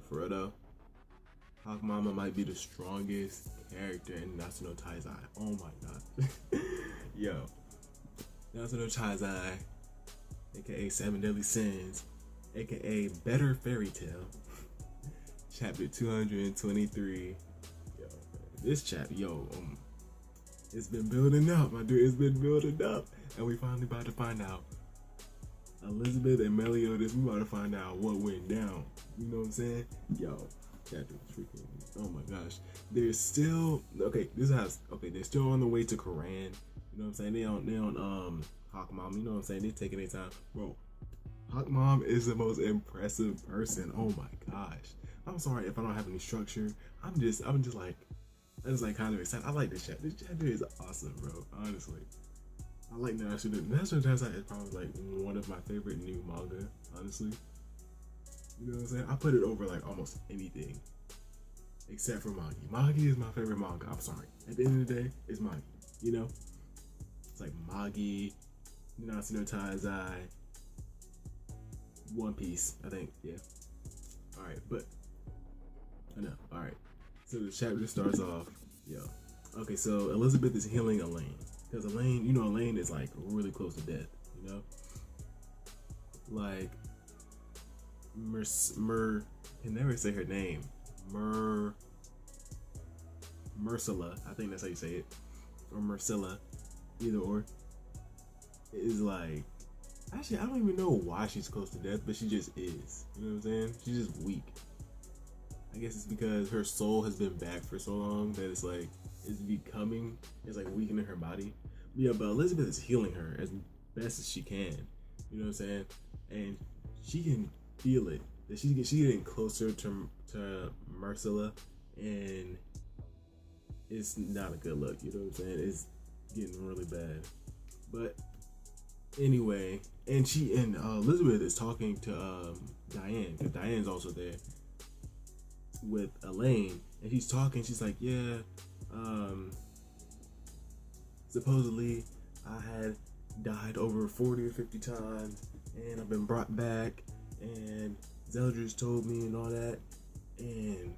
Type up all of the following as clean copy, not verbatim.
for real though, Hawk Mama might be the strongest character in Natsu no Taizai. Oh my god. Yo. Natsu no Taizai, aka Seven Deadly Sins, aka Better Fairy Tale. Chapter 223. Yo, this chapter, it's been building up, my dude. It's been building up. And we finally about to find out. Elizabeth and Meliodas, we about to find out what went down. You know what I'm saying? Yo, chapter freaking, oh my gosh. They're still, they're still on the way to Koran. You know what I'm saying? They on Hawk Mom, you know what I'm saying? They're taking their time. Bro, Hawk Mom is the most impressive person. Oh my gosh. I'm sorry if I don't have any structure. I'm just like kind of excited. I like this chapter. This chapter is awesome, bro. Honestly. I like Natsu no Taizai is probably like one of my favorite new manga, honestly. You know what I'm saying? I put it over like almost anything. Except for Magi. Magi is my favorite manga. I'm sorry. At the end of the day, it's Magi. You know? It's like Magi, Natsu no Taizai, One Piece, I think. Yeah. Alright, but I know. Alright. So the chapter starts off, okay, so Elizabeth is healing Elaine. Because Elaine, Elaine is like really close to death, you know? Like, can never say her name. Mercilla, I think that's how you say it. Or Mercilla, either or. Is like, actually, I don't even know why she's close to death, but she just is. You know what I'm saying? She's just weak. I guess it's because her soul has been back for so long that it's like, it's like weakening her body. Yeah, but Elizabeth is healing her as best as she can. You know what I'm saying? And she can feel it. That she's getting closer to Marcella, and it's not a good look. You know what I'm saying? It's getting really bad. But anyway, and Elizabeth is talking to Diane, because Diane's also there with Elaine, and she's talking. She's like, yeah. Supposedly I had died over 40 or 50 times, and I've been brought back, and Zeldris told me and all that, and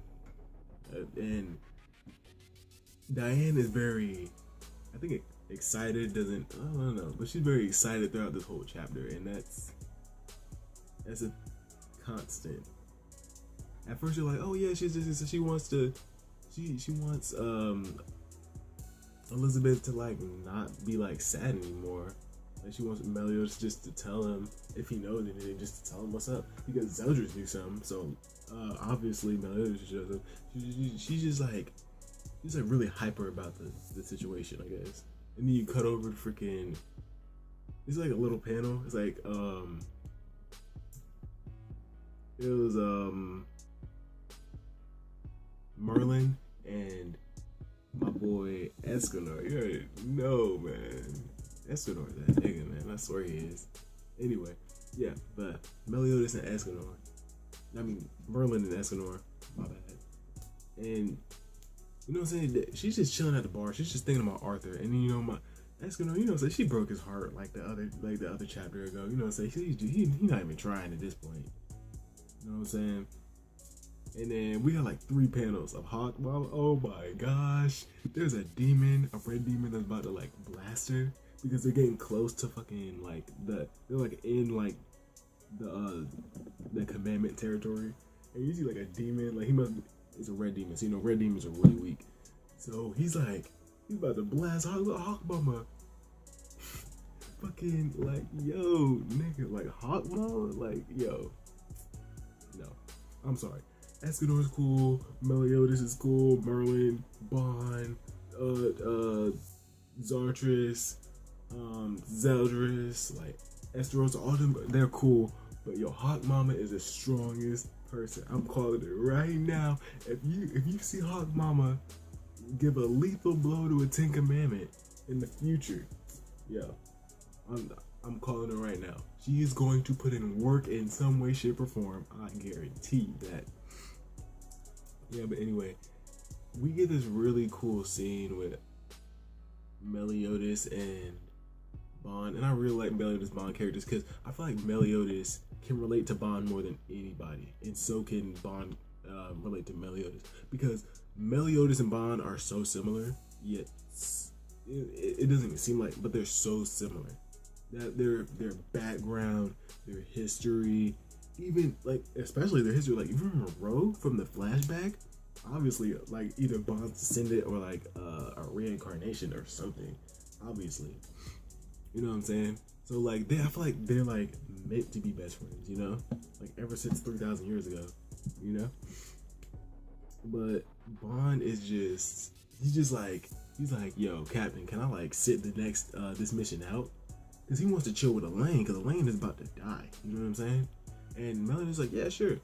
Diane is very, I think, excited. I don't know, but she's very excited throughout this whole chapter, and that's a constant. At first you're like, oh yeah, she wants Elizabeth to like not be like sad anymore. Like she wants Meliodas just to tell him if he knows anything, just to tell him what's up, because Zeldris knew something. So obviously Meliodas shows up. She's like really hyper about the situation, I guess. And then you cut over to freaking. It's like a little panel. It's like it was Merlin and my boy Escanor. You already know, man. Escanor is that nigga, man. I swear he is. Anyway, yeah, but Meliodas and Escanor. I mean, Merlin and Escanor. My bad. And you know what I'm saying? She's just chilling at the bar. She's just thinking about Arthur. And then, my Escanor, you know what I'm saying? She broke his heart like the other chapter ago. You know what I'm saying? He's not even trying at this point. You know what I'm saying? And then we got like 3 panels of Hawk Mama. Oh my gosh. There's a demon, a red demon that's about to like blast her, because they're getting close to fucking like they're like in like the commandment territory. And you see like a demon, like it's a red demon. So red demons are really weak. So he's about to blast Hawk Mama. Fucking like, yo, nigga, like Hawk Mama, like, yo. No. I'm sorry. Escanor's cool, Meliodas is cool, Merlin, Bond, Zartris, Zeldris, like Esteros, all them, they're cool. But yo, Hawk Mama is the strongest person. I'm calling it right now. If you see Hawk Mama give a lethal blow to a Ten Commandment in the future, yo, I'm calling it right now. She is going to put in work in some way, shape, or form. I guarantee that. Yeah, but anyway, we get this really cool scene with Meliodas and Bond, and I really like Meliodas Bond characters because I feel like Meliodas can relate to Bond more than anybody, and so can Bond, relate to Meliodas, because Meliodas and Bond are so similar, yet it doesn't even seem like, but they're so similar. That their background, their history, even like especially their history. Like, you remember Rogue from the flashback? Obviously, like either Bond's descendant or like a reincarnation or something. Obviously, you know what I'm saying? So like I feel like they're like meant to be best friends. You know, like ever since 3,000 years ago. You know, but Bond is he's like, yo, Captain, can I like sit the next this mission out? Because he wants to chill with Elaine, because Elaine is about to die. You know what I'm saying? And Melody's like, yeah, sure.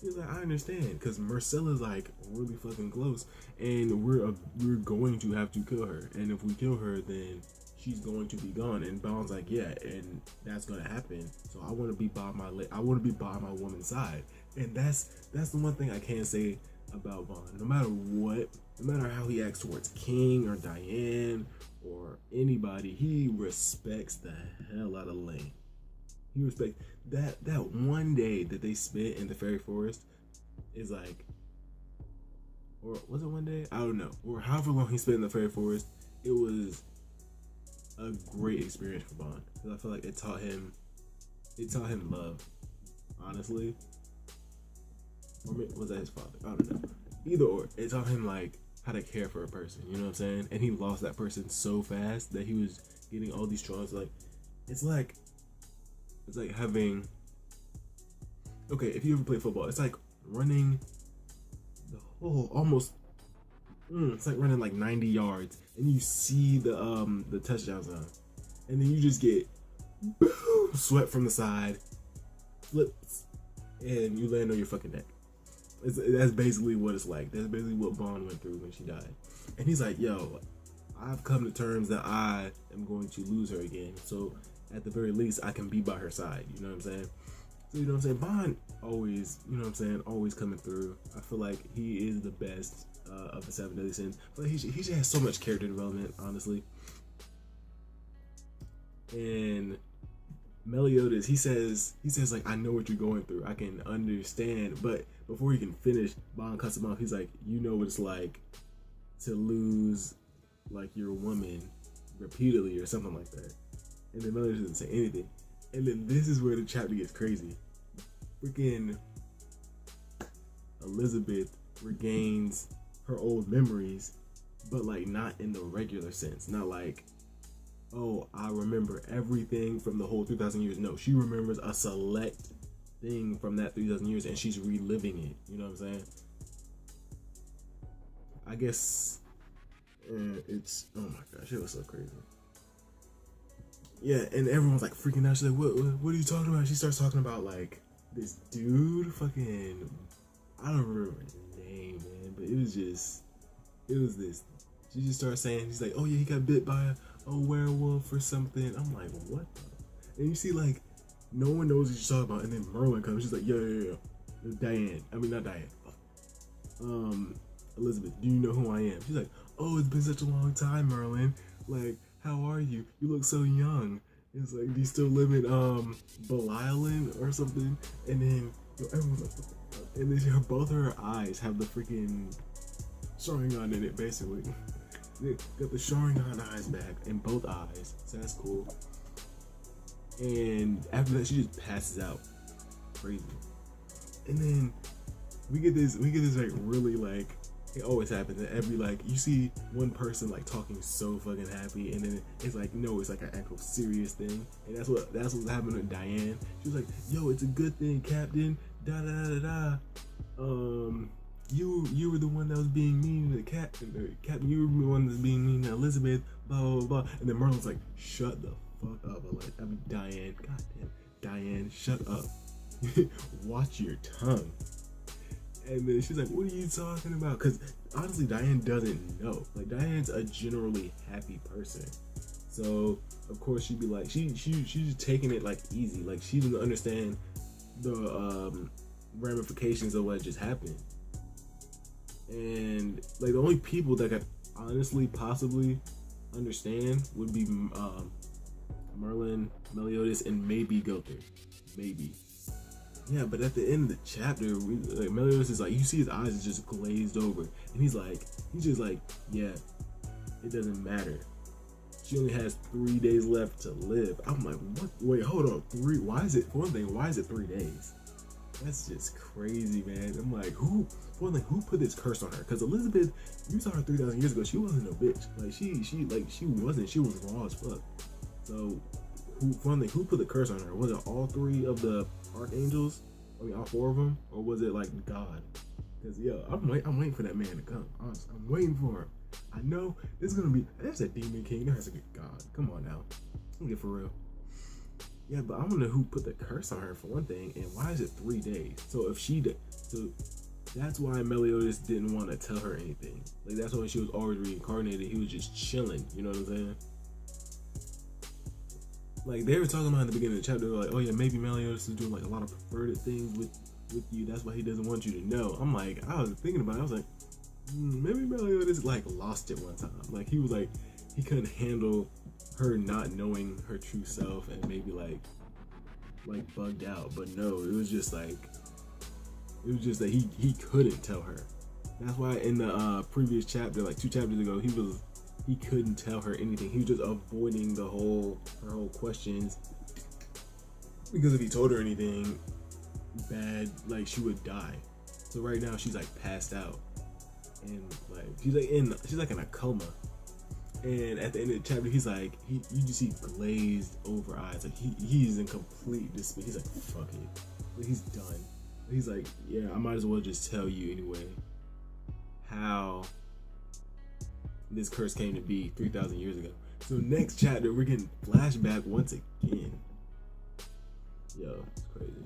He's like, I understand, because Marcella's like really fucking close, and we're going to have to kill her. And if we kill her, then she's going to be gone. And Bond's like, yeah, and that's gonna happen. So I want to be by my woman's side. And that's the one thing I can't say about Bond. No matter what, no matter how he acts towards King or Diane or anybody, he respects the hell out of Lane. He respects that one day that they spent in the fairy forest is like, or was it one day? I don't know. Or however long he spent in the fairy forest, it was a great experience for Bond, because I feel like it taught him love, honestly. Or was that his father? I don't know. Either or, it taught him like how to care for a person, you know what I'm saying? And he lost that person so fast that he was getting all these traumas. Like it's like having, okay, if you ever play football, it's like running the whole it's like running like 90 yards and you see the touchdown zone, and then you just get boom, swept from the side, flips, and you land on your fucking neck. That's basically what it's like. That's basically what Bond went through when she died. And he's like, yo, I've come to terms that I am going to lose her again. So at the very least, I can be by her side. You know what I'm saying? So, you know what I'm saying? Bond always, you know what I'm saying, always coming through. I feel like he is the best of the Seven Deadly Sins. But he just has so much character development, honestly. And Meliodas, he says like, I know what you're going through. I can understand. But before he can finish, Bond cuts him off. He's like, you know what it's like to lose like your woman repeatedly or something like that. And then Meliodas doesn't say anything. And then this is where the chapter gets crazy. Freaking Elizabeth regains her old memories, but like not in the regular sense. Not like, oh, I remember everything from the whole 3,000 years. No, she remembers a select thing from that 3,000 years and she's reliving it. You know what I'm saying? I guess it's, oh my gosh, it was so crazy. Yeah, and everyone's like freaking out. She's like, what are you talking about? She starts talking about like this dude, fucking, I don't remember his name, man, but it was this. She just starts saying, she's like, oh yeah, he got bit by a werewolf or something. I'm like, what the? And you see like, no one knows what you're talking about, and then Merlin comes. She's like, yeah. Diane. I mean, not Diane. Elizabeth, do you know who I am? She's like, oh, it's been such a long time, Merlin. Like, how are you? You look so young. It's like, do you still live in Belialin or something? And then everyone's like, and then both of her eyes have the freaking Sharingan in it, basically. They got the Sharingan eyes back in both eyes, so that's cool. And after that, she just passes out, crazy. And then we get this like really like, it always happens that every like, you see one person like talking so fucking happy, and then it's like, no, it's like an actual serious thing. And that's what happened with Diane. She was like, yo, it's a good thing, Captain. Da da da da. You were the one that was being mean to the captain. Captain, you were the one that's being mean to Elizabeth. Blah blah blah. And then Merlin's like, shut the fuck up. I mean, Diane. Goddamn, Diane, shut up. Watch your tongue. And then she's like, what are you talking about? Because honestly, Diane doesn't know. Like, Diane's a generally happy person. So, of course, she'd be like, she's just taking it like easy. Like, she doesn't understand the ramifications of what just happened. And, like, the only people that could honestly possibly understand would be Merlin, Meliodas, and maybe Gother. Maybe. Yeah, but at the end of the chapter, Meliodas is like, you see his eyes is just glazed over, and he's just like, yeah, it doesn't matter. She only has 3 days left to live. I'm like, what? Wait, hold on, three? Why is it? For one thing, why is it 3 days? That's just crazy, man. I'm like, who? For one thing, who put this curse on her? Because Elizabeth, you saw her 3,000 years ago. She wasn't no bitch. Like she wasn't. She was raw as fuck. So, for one thing, who put the curse on her? Was it all 3 of the archangels? I mean, all 4 of them, or was it like God? Because I'm waiting for that man to come. Honestly, I'm waiting for him. I know this is gonna be. There's a demon king. There has to be God. Come on now, let's get for real. Yeah, but I want to know who put the curse on her for one thing, and why is it 3 days? So if she did, so that's why Meliodas didn't want to tell her anything. Like that's why she was always reincarnated. He was just chilling. You know what I'm saying? Like they were talking about in the beginning of the chapter, they were like, oh yeah, maybe Meliodas is doing like a lot of perverted things with you. That's why he doesn't want you to know. I'm like, I was thinking about it. I was like, maybe Meliodas like lost it one time. Like he was like, he couldn't handle her not knowing her true self and maybe like bugged out. But no, it was just that he couldn't tell her. That's why in the previous chapter, like 2 chapters ago, he couldn't tell her anything. He was just avoiding her whole questions, because if he told her anything bad, like she would die. So right now she's like passed out, and like she's like in a coma. And at the end of the chapter, he's like, you just see glazed over eyes. Like he's in complete despair. He's like, fuck it. Like, he's done. He's like, yeah, I might as well just tell you anyway how this curse came to be 3,000 years ago. So next chapter, we're getting flashback once again. Yo, it's crazy.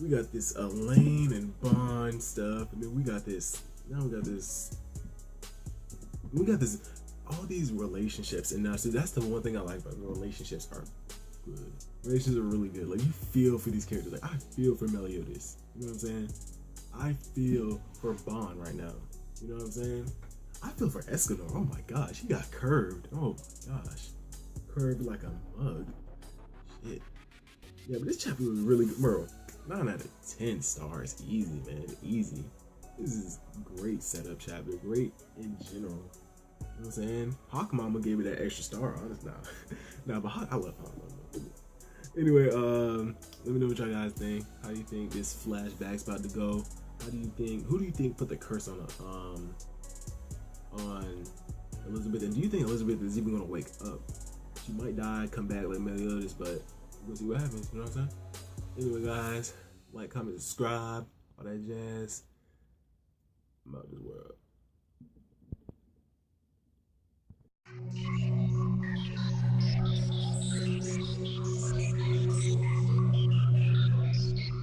We got this Elaine and Bond stuff, and then we got this, all these relationships. And now, so that's the one thing I like about the relationships are good. Relationships are really good. Like you feel for these characters. Like I feel for Meliodas. You know what I'm saying? I feel for Bond right now. You know what I'm saying? I feel for Escanor. Oh my gosh, he got curved. Oh my gosh, curved like a mug. Shit. Yeah, but this chapter was really good, bro. 9 out of 10 stars, easy, man, easy. This is great setup chapter, great in general. You know what I'm saying? Hawk Mama gave me that extra star, honest now. Nah, but I love Hawk Mama. Anyway, let me know what y'all guys think. How do you think this flashback's about to go? Who do you think put the curse on Elizabeth? And do you think Elizabeth is even gonna wake up? She might die, come back like Meliodas, but we'll see what happens. You know what I'm saying? Anyway, guys, like, comment, subscribe, all that jazz. I'm out this world.